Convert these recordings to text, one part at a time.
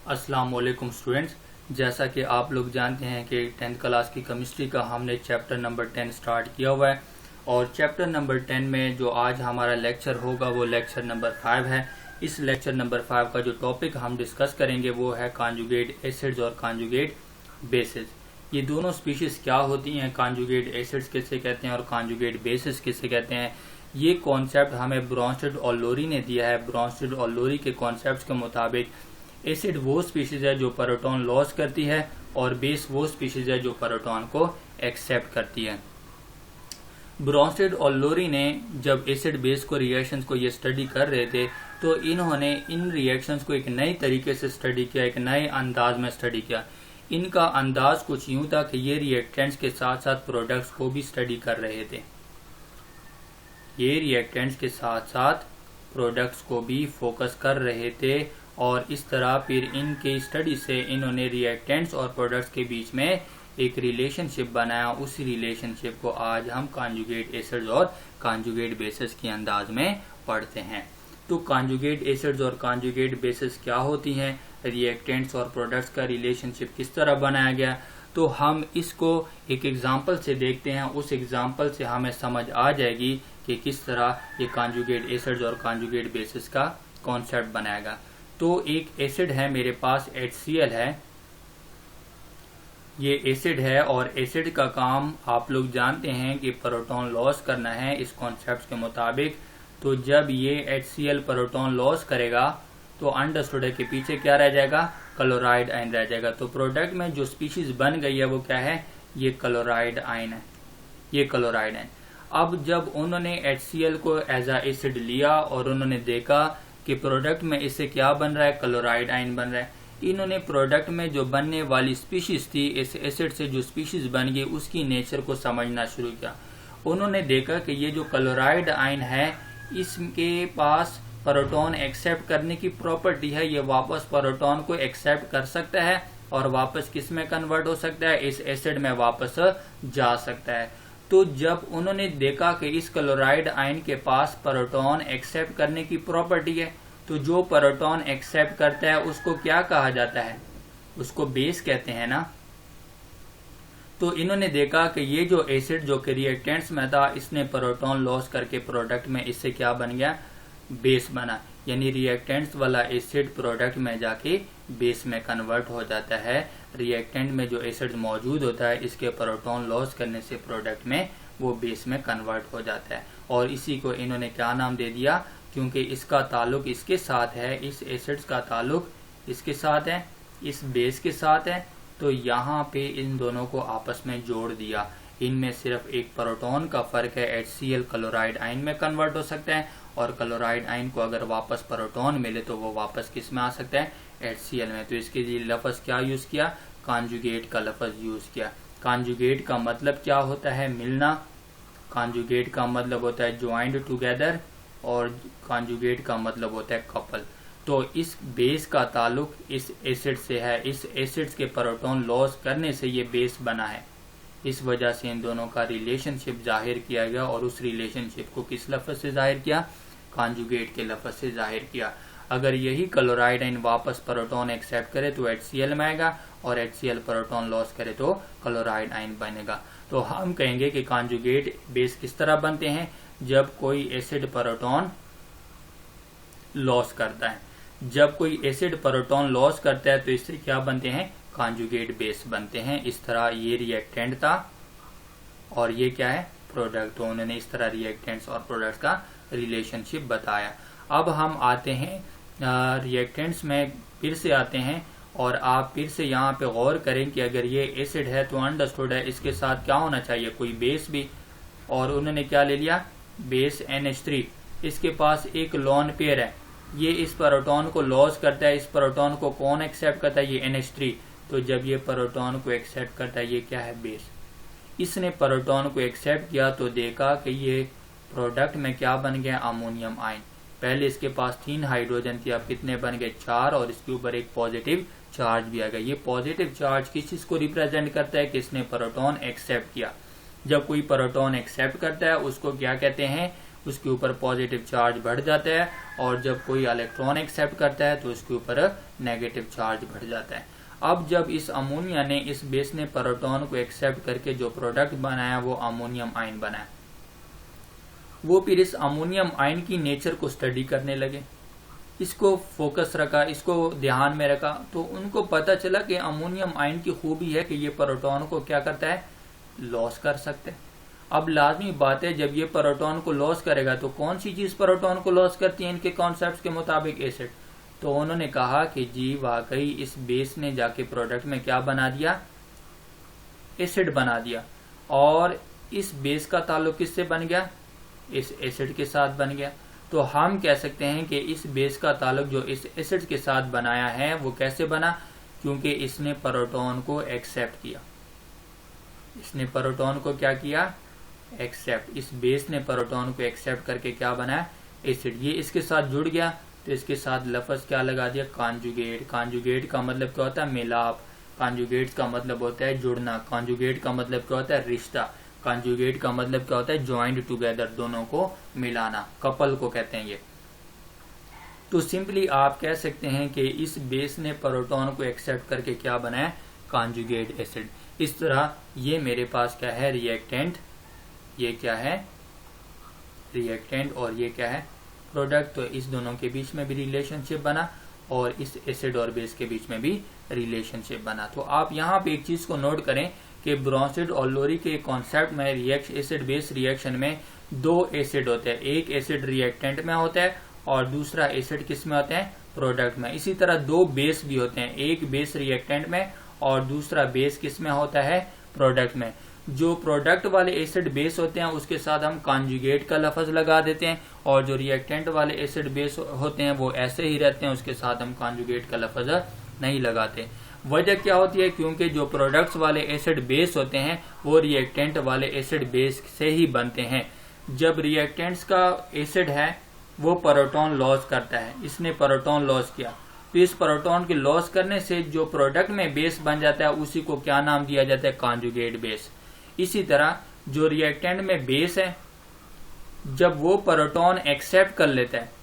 अस्सलाम वालेकुम स्टूडेंट्स। जैसा कि आप लोग जानते हैं कि 10th क्लास की केमिस्ट्री का हमने चैप्टर नंबर 10 स्टार्ट किया हुआ है और चैप्टर नंबर 10 में जो आज हमारा लेक्चर होगा वो लेक्चर नंबर 5 है। इस लेक्चर नंबर 5 का जो टॉपिक हम डिस्कस करेंगे वो है कॉन्जुगेट एसिड्स और कॉन्जुगेट बेसिस। ये दोनों स्पीशीज क्या होती हैं, कॉन्जुगेट एसिड्स किसे कहते हैं और कॉन्जुगेट बेसिस किसे कहते हैं, ये कॉन्सेप्ट हमें ब्रॉन्स्टेड और लोरी ने दिया है। ब्रॉन्स्टेड और लोरी के कॉन्सेप्ट के मुताबिक एसिड वो स्पीशीज है जो प्रोटॉन लॉस करती है और बेस वो स्पीशीज है जो प्रोटॉन को एक्सेप्ट करती है। ब्रॉन्स्टेड और लोरी ने जब एसिड बेस को रिएक्शंस को ये स्टडी कर रहे थे तो इन्होंने इन रिएक्शंस को एक नई तरीके से स्टडी किया, एक नए अंदाज में स्टडी किया। इनका अंदाज कुछ यूं था कि ये रिएक्टेंट्स के साथ साथ प्रोडक्ट्स को भी स्टडी कर रहे थे। ये रिएक्टेंट्स के साथ साथ प्रोडक्ट्स को भी फोकस कर रहे थे और इस तरह फिर इनके स्टडी से इन्होंने रिएक्टेंट्स और प्रोडक्ट्स के बीच में एक रिलेशनशिप बनाया। उस रिलेशनशिप को आज हम कॉन्जुगेट एसिड्स और कॉन्जुगेट बेसिस के अंदाज में पढ़ते हैं। तो कॉन्जुगेट एसिड्स और कॉन्जुगेट बेसिस क्या होती हैं, रिएक्टेंट्स और प्रोडक्ट्स का रिलेशनशिप किस तरह बनाया गया, तो हम इसको एक एग्जाम्पल से देखते हैं। उस एग्जाम्पल से हमें समझ आ जाएगी कि किस तरह ये कॉन्जुगेट एसिड्स और कॉन्जुगेट बेसिस का कॉन्सेप्ट बनाएगा। तो एक एसिड है मेरे पास, HCl है, ये एसिड है और एसिड का काम आप लोग जानते हैं कि प्रोटॉन लॉस करना है इस कॉन्सेप्ट के मुताबिक। तो जब ये HCl प्रोटॉन लॉस करेगा तो अंडरस्टूड है कि पीछे क्या रह जाएगा, क्लोराइड आयन रह जाएगा। तो प्रोडक्ट में जो स्पीशीज बन गई है वो क्या है, ये क्लोराइड आयन है, ये क्लोराइड आयन। अब जब उन्होंने HCl को एज अ एसिड लिया और उन्होंने देखा कि प्रोडक्ट में इससे क्या बन रहा है, क्लोराइड आयन बन रहा है। इन्होंने प्रोडक्ट में जो बनने वाली स्पीशीज थी, इस एसिड से जो स्पीशीज बन गई उसकी नेचर को समझना शुरू किया। उन्होंने देखा कि ये जो क्लोराइड आयन है इसके पास प्रोटॉन एक्सेप्ट करने की प्रॉपर्टी है, ये वापस प्रोटॉन को एक्सेप्ट कर सकता है और वापस किस में कन्वर्ट हो सकता है, इस एसिड में वापस जा सकता है। तो जब उन्होंने देखा कि इस क्लोराइड आयन के पास प्रोटॉन एक्सेप्ट करने की प्रॉपर्टी है, तो जो प्रोटॉन एक्सेप्ट करता है उसको क्या कहा जाता है, उसको बेस कहते हैं ना। तो इन्होंने देखा कि ये जो एसिड जो कि रिएक्टेंट्स में था इसने प्रोटॉन लॉस करके प्रोडक्ट में इससे क्या बन गया, बेस बना। यानी रिएक्टेंट्स वाला एसिड प्रोडक्ट में जाके बेस में कन्वर्ट हो जाता है। रिएक्टेंट में जो एसिड मौजूद होता है इसके प्रोटॉन लॉस करने से प्रोडक्ट में वो बेस में कन्वर्ट हो जाता है। और इसी को इन्होंने क्या नाम दे दिया, क्योंकि इसका ताल्लुक इसके साथ है, इस एसिड्स का ताल्लुक इसके साथ है, इस बेस के साथ है, तो यहाँ पे इन दोनों को आपस में जोड़ दिया। इनमें सिर्फ एक प्रोटॉन का फर्क है, HCl क्लोराइड आयन में कन्वर्ट हो सकता है और क्लोराइड आयन को अगर वापस प्रोटॉन मिले तो वो वापस किस में आ सकता है, HCl में। तो इसके लिए लफ्ज क्या यूज किया, कॉन्जुगेट का लफ्ज यूज किया। कॉन्जुगेट का मतलब क्या होता है, मिलना। कॉन्जुगेट का मतलब होता है ज्वाइंड टुगेदर और कॉन्जुगेट का मतलब होता है कपल। तो इस बेस का ताल्लुक इस एसिड से है, इस एसिड्स के प्रोटॉन लॉस करने से ये बेस बना है। इस वजह से इन दोनों का रिलेशनशिप जाहिर किया गया और उस रिलेशनशिप को किस लफ्ज से जाहिर किया, कॉन्जुगेट के लफ्ज से जाहिर किया। अगर यही क्लोराइड आयन वापस प्रोटॉन एक्सेप्ट करे तो HCl में आएगा और HCl प्रोटॉन लॉस करे तो क्लोराइड आयन बनेगा। तो हम कहेंगे कि कॉन्जुगेट बेस किस तरह बनते हैं, जब कोई एसिड प्रोटॉन लॉस करता है। जब कोई एसिड प्रोटॉन लॉस करता है तो इससे क्या बनते हैं, कॉन्जुगेट बेस बनते हैं। इस तरह ये रिएक्टेंट था और ये क्या है, प्रोडक्ट। तो उन्होंने इस तरह रिएक्टेंट्स और प्रोडक्ट्स का रिलेशनशिप बताया। अब हम आते हैं रिएक्टेंट्स में फिर से आते हैं और आप फिर से यहाँ पे गौर करें कि अगर ये एसिड है तो अंडरस्टूड है इसके साथ क्या होना चाहिए, कोई बेस भी। और उन्होंने क्या ले लिया, बेस NH3। इसके पास एक लोन पेयर है, ये इस प्रोटॉन को लॉस करता है। इस प्रोटॉन को कौन एक्सेप्ट करता है, ये NH3। तो जब ये प्रोटॉन को एक्सेप्ट करता है ये क्या है, बेस। इसने प्रोटॉन को एक्सेप्ट किया तो देखा कि ये प्रोडक्ट में क्या बन गया, अमोनियम आयन। पहले इसके पास 3 हाइड्रोजन थी, अब कितने बन गए, 4, और इसके ऊपर एक पॉजिटिव चार्ज भी आ गया। ये पॉजिटिव चार्ज किस चीज को रिप्रेजेंट करता है कि इसने प्रोटॉन एक्सेप्ट किया। जब कोई प्रोटॉन एक्सेप्ट करता है उसको क्या कहते हैं, उसके ऊपर पॉजिटिव चार्ज बढ़ जाता है, और जब कोई इलेक्ट्रॉन एक्सेप्ट करता है तो उसके ऊपर नेगेटिव चार्ज बढ़ जाता है। अब जब इस अमोनिया ने, इस बेस ने प्रोटॉन को एक्सेप्ट करके जो प्रोडक्ट बनाया वो अमोनियम आयन बनाया, वो फिर इस अमोनियम आयन की नेचर को स्टडी करने लगे, इसको फोकस रखा, इसको ध्यान में रखा, तो उनको पता चला कि अमोनियम आयन की खूबी है कि ये प्रोटॉन को क्या करता है, लॉस कर सकते हैं। अब लाजमी बात है जब ये प्रोटॉन को लॉस करेगा तो कौन सी चीज प्रोटॉन को लॉस करती है इनके कॉन्सेप्ट के मुताबिक, एसिड। तो उन्होंने कहा कि जी वाकई इस बेस ने जाके प्रोडक्ट में क्या बना दिया, एसिड बना दिया, और इस बेस का ताल्लुक किससे बन गया, इस एसिड के साथ बन गया। तो हम कह सकते हैं कि इस बेस का ताल्लुक जो इस एसिड के साथ बनाया है वो कैसे बना, क्योंकि इसने प्रोटॉन को एक्सेप्ट किया, इसने प्रोटॉन को क्या किया, एक्सेप्ट। इस बेस ने प्रोटॉन को एक्सेप्ट करके क्या बनाया, एसिड। ये इसके साथ जुड़ गया तो इसके साथ लफ्ज क्या लगा दिया, कॉन्जुगेट। कॉन्जुगेट का मतलब क्या होता है, मिलाप। कॉन्जुगेट का मतलब होता है जुड़ना। कॉन्जुगेट का मतलब क्या होता है, रिश्ता। कॉन्जुगेट का मतलब क्या होता है, ज्वाइंट टुगेदर, दोनों को मिलाना, कपल को कहते हैं ये। तो सिंपली आप कह सकते हैं कि इस बेस ने प्रोटॉन को एक्सेप्ट करके क्या बनाया, कॉन्जुगेट एसिड। इस तरह ये मेरे पास क्या है, रिएक्टेंट, ये क्या है, रिएक्टेंट, और ये क्या है, प्रोडक्ट। तो इस दोनों के बीच में भी रिलेशनशिप बना और इस एसिड और बेस के बीच में भी रिलेशनशिप बना। तो आप यहाँ पे एक चीज को नोट करें कि ब्रोंसिड और लोरी के कॉन्सेप्ट में एसिड बेस रिएक्शन में दो एसिड होते हैं, एक एसिड रिएक्टेंट में होता है और दूसरा एसिड किस में होते हैं, प्रोडक्ट में। इसी तरह दो बेस भी होते हैं, एक बेस रिएक्टेंट में और दूसरा बेस किस में होता है, प्रोडक्ट में। जो प्रोडक्ट वाले एसिड बेस होते हैं उसके साथ हम कॉन्जुगेट का लफ्ज लगा देते हैं, और जो रिएक्टेंट वाले एसिड बेस होते हैं वो ऐसे ही रहते हैं, उसके साथ हम कॉन्जुगेट का लफ्ज नहीं लगाते। वजह क्या होती है, क्योंकि जो प्रोडक्ट्स वाले एसिड बेस होते हैं वो रिएक्टेंट वाले एसिड बेस से ही बनते हैं। जब रिएक्टेंट्स का एसिड है वो प्रोटॉन लॉस करता है, इसने प्रोटॉन लॉस किया, तो इस प्रोटॉन के लॉस करने से जो प्रोडक्ट में बेस बन जाता है उसी को क्या नाम दिया जाता है, कॉन्जुगेट बेस। इसी तरह जो रिएक्टेंट में बेस है, जब वो प्रोटॉन एक्सेप्ट कर लेता है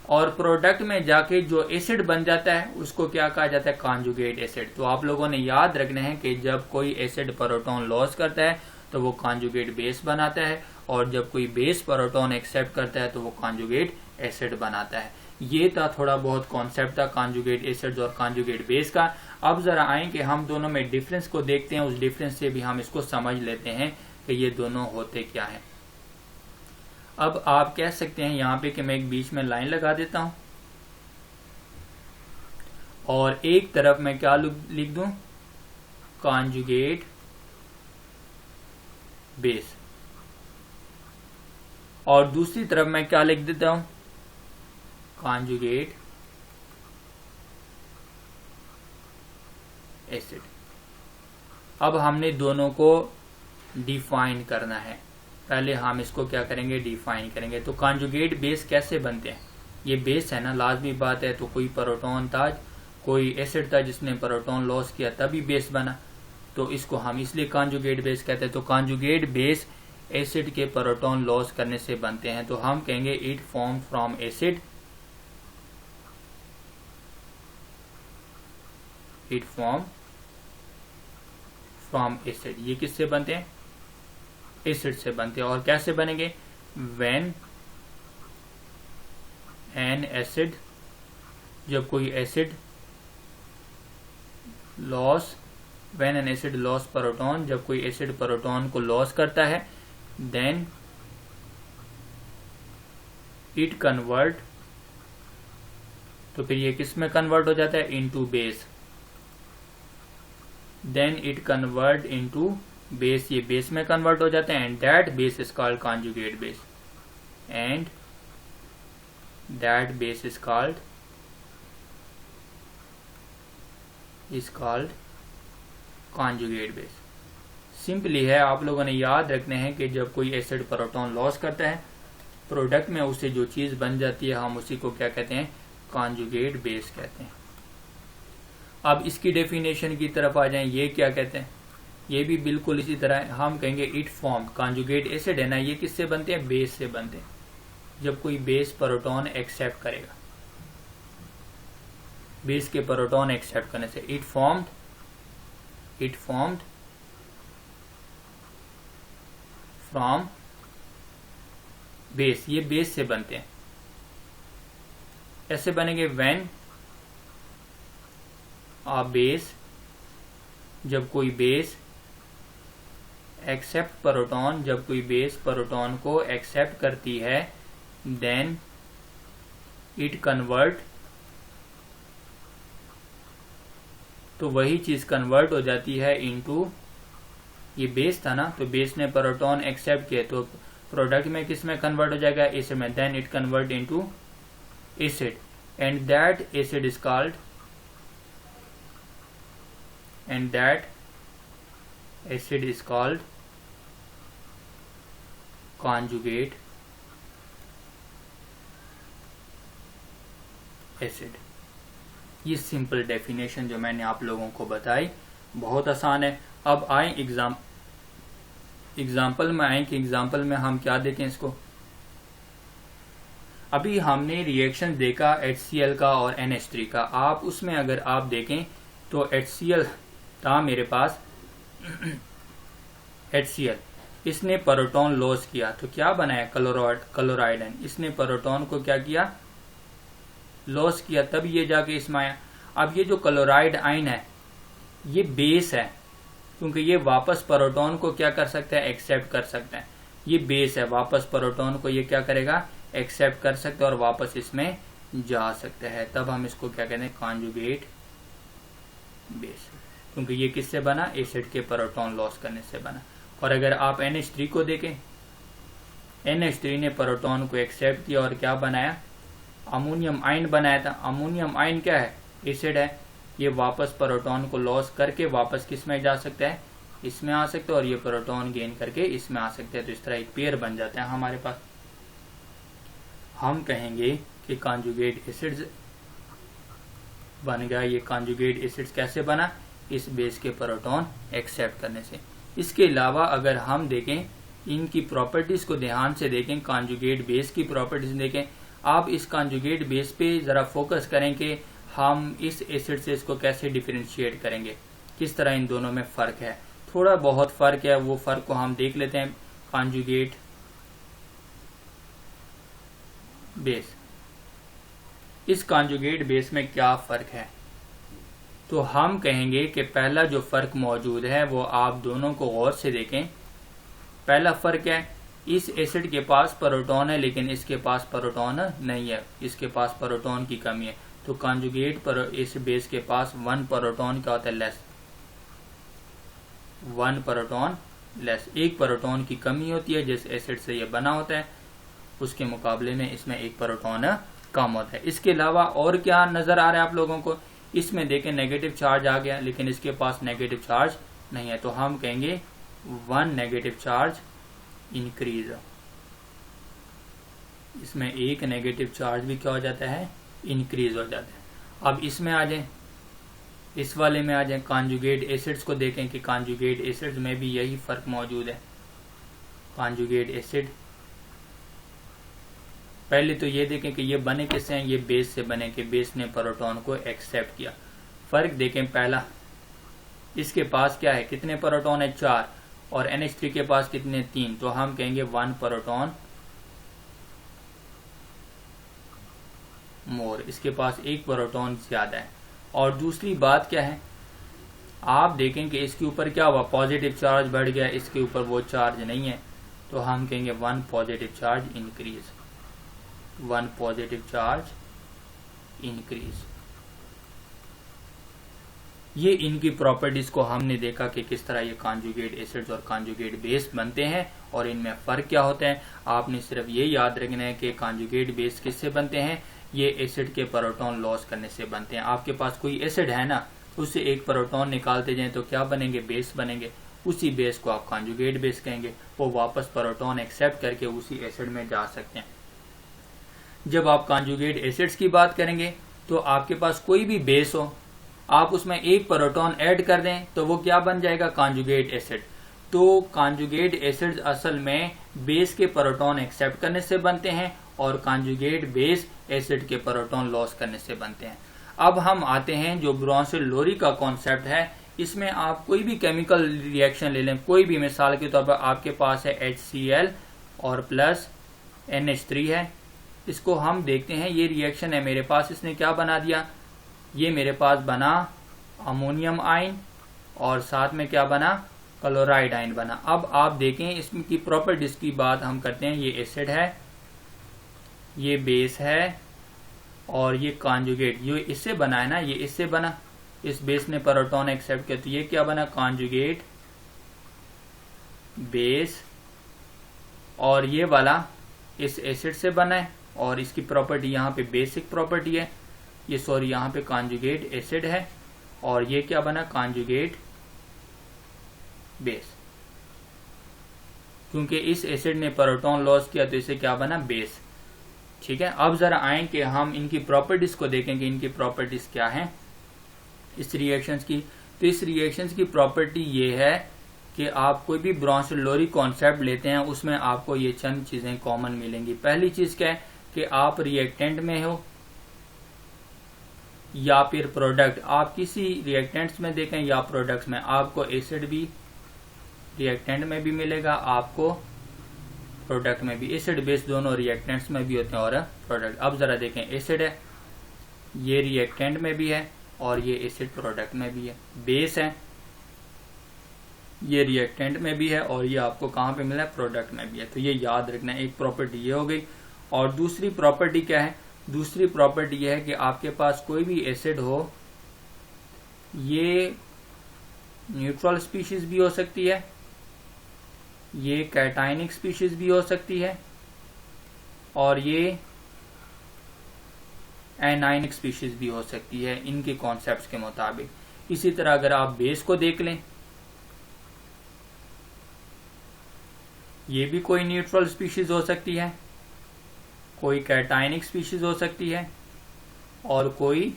और प्रोडक्ट में जाके जो एसिड बन जाता है उसको क्या कहा जाता है, कॉन्जुगेट एसिड। तो आप लोगों ने याद रखना है कि जब कोई एसिड प्रोटॉन लॉस करता है तो वो कॉन्जुगेट बेस बनाता है, और जब कोई बेस प्रोटॉन एक्सेप्ट करता है तो वो कॉन्जुगेट एसिड बनाता है। ये था थोड़ा बहुत कॉन्सेप्ट था कॉन्जुगेट एसिड्स और कॉन्जुगेट बेस का। अब जरा आए कि हम दोनों में डिफरेंस को देखते हैं, उस डिफरेंस से भी हम इसको समझ लेते हैं कि ये दोनों होते क्या हैं। अब आप कह सकते हैं यहाँ पे कि मैं एक बीच में लाइन लगा देता हूं और एक तरफ मैं क्या लिख दूं, कॉन्जुगेट बेस, और दूसरी तरफ मैं क्या लिख देता हूं, कॉन्जुगेट एसिड। अब हमने दोनों को डिफाइन करना है, पहले हम इसको क्या करेंगे, डिफाइन करेंगे। तो कॉन्जुगेट बेस कैसे बनते हैं, ये बेस है ना, लाजमी बात है। तो कोई प्रोटॉन था, कोई एसिड था जिसने प्रोटॉन लॉस किया तभी बेस बना, तो इसको हम इसलिए कॉन्जुगेट बेस कहते हैं। तो कॉन्जुगेट बेस एसिड के प्रोटॉन लॉस करने से बनते हैं, तो हम कहेंगे it form from acid, it form from acid. ये किससे बनते हैं, एसिड से बनते हैं। और कैसे बनेंगे, व्हेन एन एसिड, जब कोई acid loss, when an acid loss proton, जब कोई एसिड प्रोटॉन को लॉस करता है, देन इट कन्वर्ट, तो फिर ये किस में कन्वर्ट हो जाता है, into base. Then it convert into base, ये बेस में कन्वर्ट हो जाता है, and that base is called conjugate base, and that base is called conjugate base. Simply है, आप लोगों ने याद रखने हैं कि जब कोई एसिड प्रोटॉन लॉस करता है प्रोडक्ट में, उसे जो चीज बन जाती है हम उसी को क्या कहते हैं, कॉन्जुगेट बेस कहते हैं। अब इसकी डेफिनेशन की तरफ आ जाएं, ये क्या कहते हैं, ये भी बिल्कुल इसी तरह हम कहेंगे इट फॉर्म, कॉन्जुगेट एसिड है ना, ये किससे बनते हैं, बेस से बनते हैं। जब कोई बेस प्रोटॉन एक्सेप्ट करेगा, बेस के प्रोटॉन एक्सेप्ट करने से इट फॉर्म्ड फ्रॉम बेस, ये बेस से बनते हैं। ऐसे बनेंगे व्हेन अ बेस, जब कोई बेस एक्सेप्ट प्रोटॉन, जब कोई बेस प्रोटॉन को एक्सेप्ट करती है, देन इट कन्वर्ट, तो वही चीज कन्वर्ट हो जाती है इनटू, ये बेस था ना, तो बेस ने प्रोटॉन एक्सेप्ट किया तो प्रोडक्ट में किस में कन्वर्ट हो जाएगा, एसिड में, then it convert into acid and that acid is called, and that acid is called conjugate acid। ये सिंपल डेफिनेशन जो मैंने आप लोगों को बताई बहुत आसान है। अब आए एग्जाम्पल में आए कि एग्जाम्पल में हम क्या देखें इसको। अभी हमने रिएक्शन देखा HCl का और NH3 का। आप उसमें अगर आप देखें तो HCl था मेरे पास HCl, इसने प्रोटॉन लॉस किया तो क्या बनाया, क्लोराइड आयन। इसने प्रोटॉन को क्या किया, लॉस किया, तब ये जाके इसमें आया। अब ये जो क्लोराइड आयन है ये बेस है, क्योंकि ये वापस प्रोटॉन को क्या कर सकता है, एक्सेप्ट कर सकता है। ये बेस है, वापस प्रोटॉन को ये क्या करेगा, एक्सेप्ट कर सकता है और वापस इसमें जा सकता है। तब हम इसको क्या कहते हैं, कॉन्जुगेट बेस, क्योंकि ये किससे बना, एसिड के प्रोटॉन लॉस करने से बना। और अगर आप NH3 को देखें, NH3 ने प्रोटॉन को एक्सेप्ट किया और क्या बनाया, अमोनियम आयन बनाया था। अमोनियम आयन क्या है, एसिड है। ये वापस प्रोटॉन को लॉस करके वापस किस में जा सकता है, इसमें आ सकता है, और ये प्रोटॉन गेन करके इसमें आ सकते हैं। तो इस तरह एक पेयर बन जाता है हमारे पास। हम कहेंगे कि कॉन्जुगेट एसिड्स बन गया। ये कॉन्जुगेट एसिड्स कैसे बना, इस बेस के प्रोटॉन एक्सेप्ट करने से। इसके अलावा अगर हम देखें इनकी प्रॉपर्टीज को ध्यान से देखें, कॉन्जुगेट बेस की प्रॉपर्टीज देखें, आप इस कॉन्जुगेट बेस पे जरा फोकस करें कि हम इस एसिड से इसको कैसे डिफरेंशिएट करेंगे, किस तरह इन दोनों में फर्क है। थोड़ा बहुत फर्क है, वो फर्क को हम देख लेते हैं। कॉन्जुगेट बेस, इस कॉन्जुगेट बेस में क्या फर्क है, तो हम कहेंगे कि पहला जो फर्क मौजूद है वो आप दोनों को गौर से देखें। पहला फर्क है, इस एसिड के पास प्रोटॉन है लेकिन इसके पास प्रोटॉन नहीं है, इसके पास प्रोटॉन की कमी है। तो कॉन्जुगेट पर इस बेस के पास 1 प्रोटॉन क्या होता है, लेस, 1 प्रोटॉन लेस, 1 प्रोटॉन की कमी होती है। जिस एसिड से ये बना होता है उसके मुकाबले में इसमें 1 प्रोटॉन कम होता है। इसके अलावा और क्या नजर आ रहा है आप लोगों को, इसमें देखें नेगेटिव चार्ज आ गया लेकिन इसके पास नेगेटिव चार्ज नहीं है। तो हम कहेंगे 1 नेगेटिव चार्ज इंक्रीज, इसमें 1 नेगेटिव चार्ज भी क्या हो जाता है, इंक्रीज हो जाता है। अब इसमें आ जाए, इस वाले में आ जाए, कॉन्जुगेट एसिड्स को देखें कि कॉन्जुगेट एसिड्स में भी यही फर्क मौजूद है। कॉन्जुगेट एसिड, पहले तो ये देखें कि ये बने किससे हैं, ये बेस से बने कि बेस ने प्रोटॉन को एक्सेप्ट किया। फर्क देखें, पहला इसके पास क्या है, कितने प्रोटॉन है, 4, और NH3 के पास कितने, 3। तो हम कहेंगे 1 प्रोटॉन मोर, इसके पास 1 प्रोटॉन ज्यादा है। और दूसरी बात क्या है, आप देखें कि इसके ऊपर क्या हुआ, पॉजिटिव चार्ज बढ़ गया, इसके ऊपर वो चार्ज नहीं है। तो हम कहेंगे 1 positive charge increase, 1 positive charge increase. ये इनकी प्रॉपर्टीज को हमने देखा कि किस तरह ये कॉन्जुगेट एसिड्स और कॉन्जुगेट बेस बनते हैं और इनमें फर्क क्या होता है। आपने सिर्फ ये याद रखना है कि कॉन्जुगेट बेस किससे बनते हैं, ये एसिड के प्रोटॉन लॉस करने से बनते हैं। आपके पास कोई एसिड है ना, उससे 1 प्रोटॉन निकालते जाएं तो क्या बनेंगे, बेस बनेंगे। उसी बेस को आप कॉन्जुगेट बेस कहेंगे, वो वापस प्रोटॉन एक्सेप्ट करके उसी एसिड में जा सकते हैं। जब आप कॉन्जुगेट एसिड्स की बात करेंगे तो आपके पास कोई भी बेस हो, आप उसमें 1 प्रोटॉन ऐड कर दें तो वो क्या बन जाएगा, कॉन्जुगेट एसिड। तो कॉन्जुगेट एसिड्स असल में बेस के प्रोटॉन एक्सेप्ट करने से बनते हैं और कॉन्जुगेट बेस एसिड के प्रोटॉन लॉस करने से बनते हैं। अब हम आते हैं जो ब्रोंसिल लोरी का कॉन्सेप्ट है, इसमें आप कोई भी केमिकल रिएक्शन ले लें, कोई भी, मिसाल के तौर पर आपके पास है HCl और प्लस NH3 है, इसको हम देखते हैं, ये रिएक्शन है मेरे पास, इसने क्या बना दिया, ये मेरे पास बना अमोनियम आयन और साथ में क्या बना, क्लोराइड आयन बना। अब आप देखें इसमें की प्रॉपर्टीज की बात हम करते हैं, ये एसिड है, ये बेस है और ये कॉन्जुगेट, ये इससे बना है ना, ये इससे बना, इस बेस ने प्रोटॉन एक्सेप्ट किया, तो ये क्या बना, कॉन्जुगेट बेस, और ये वाला इस एसिड से बना है और इसकी प्रॉपर्टी यहाँ पे बेसिक प्रॉपर्टी है, ये सॉरी यहाँ पे कॉन्जुगेट एसिड है और ये क्या बना, कॉन्जुगेट बेस, क्योंकि इस एसिड ने प्रोटॉन लॉस किया तो इसे क्या बना, बेस। ठीक है, अब जरा आए कि हम इनकी प्रॉपर्टीज को देखेंगे, इनकी प्रॉपर्टीज क्या हैं इस रिएक्शंस की। तो इस रिएक्शंस की प्रॉपर्टी ये है कि आप कोई भी ब्रोंसिल लोरी कॉन्सेप्ट लेते हैं उसमें आपको ये चंद चीजें कॉमन मिलेंगी। पहली चीज क्या है कि आप रिएक्टेंट में हो या फिर प्रोडक्ट, आप किसी रिएक्टेंट्स में देखें या प्रोडक्ट्स में, आपको एसिड भी रिएक्टेंट में भी मिलेगा, आपको प्रोडक्ट में भी, एसिड बेस दोनों रिएक्टेंट्स में भी होते हैं और प्रोडक्ट। अब जरा देखें, एसिड है, ये रिएक्टेंट में भी है और ये एसिड प्रोडक्ट में भी है, बेस है, ये रिएक्टेंट में भी है और ये आपको कहां पे मिला है, प्रोडक्ट में भी है। तो ये याद रखना, एक प्रॉपर्टी ये हो गई। और दूसरी प्रॉपर्टी क्या है, दूसरी प्रॉपर्टी ये है कि आपके पास कोई भी एसिड हो, ये न्यूट्रल स्पीशीज भी हो सकती है, ये कैटायनिक स्पीशीज भी हो सकती है और ये एनायनिक स्पीशीज भी हो सकती है इनके कॉन्सेप्ट्स के मुताबिक। इसी तरह अगर आप बेस को देख लें, ये भी कोई न्यूट्रल स्पीशीज हो सकती है, कोई कैटायनिक स्पीशीज हो सकती है और कोई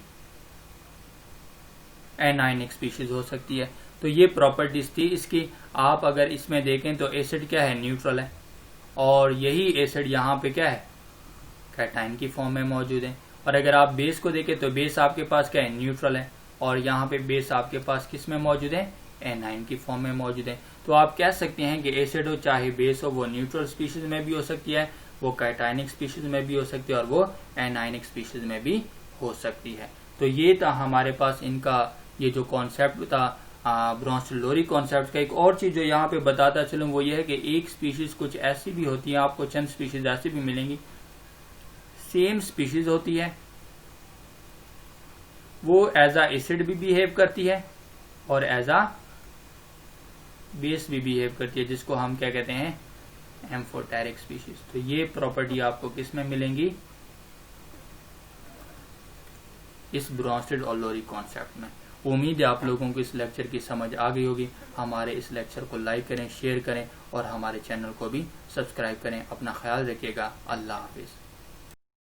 एनायनिक स्पीशीज हो सकती है। तो ये प्रॉपर्टीज थी इसकी। आप अगर इसमें देखें तो एसिड क्या है, न्यूट्रल है, और यही एसिड यहाँ पे क्या है, कैटायन की फॉर्म में मौजूद है। और अगर आप बेस को देखें तो बेस आपके पास क्या है, न्यूट्रल है, और यहाँ पे बेस आपके पास किस में मौजूद है, एनायन की फॉर्म में मौजूद है। तो आप कह सकते हैं कि एसिड हो चाहे बेस हो, वो न्यूट्रल स्पीशीज में भी हो सकती है, वो कैटायनिक स्पीशीज में भी हो सकती है और वो एनायनिक स्पीशीज में भी हो सकती है। तो ये था हमारे पास इनका ये जो कॉन्सेप्ट था ब्रोंसिल लोरी कॉन्सेप्ट का। एक और चीज जो यहाँ पे बताता चलूं वो ये है कि एक स्पीशीज कुछ ऐसी भी होती है, आपको चंद स्पीशीज ऐसी भी मिलेंगी, सेम स्पीशीज होती है, वो एज आ एसिड भी बिहेव करती है और एज आ बेस भी बिहेव करती है, जिसको हम क्या कहते हैं, एम्फोटेरिक स्पीशीज। तो ये प्रॉपर्टी आपको किस में मिलेंगी, इस ब्रोंसिल और लोरी कॉन्सेप्ट में। उम्मीद है आप लोगों को इस लेक्चर की समझ आ गई होगी। हमारे इस लेक्चर को लाइक करें, शेयर करें और हमारे चैनल को भी सब्सक्राइब करें। अपना ख्याल रखिएगा। अल्लाह हाफिज।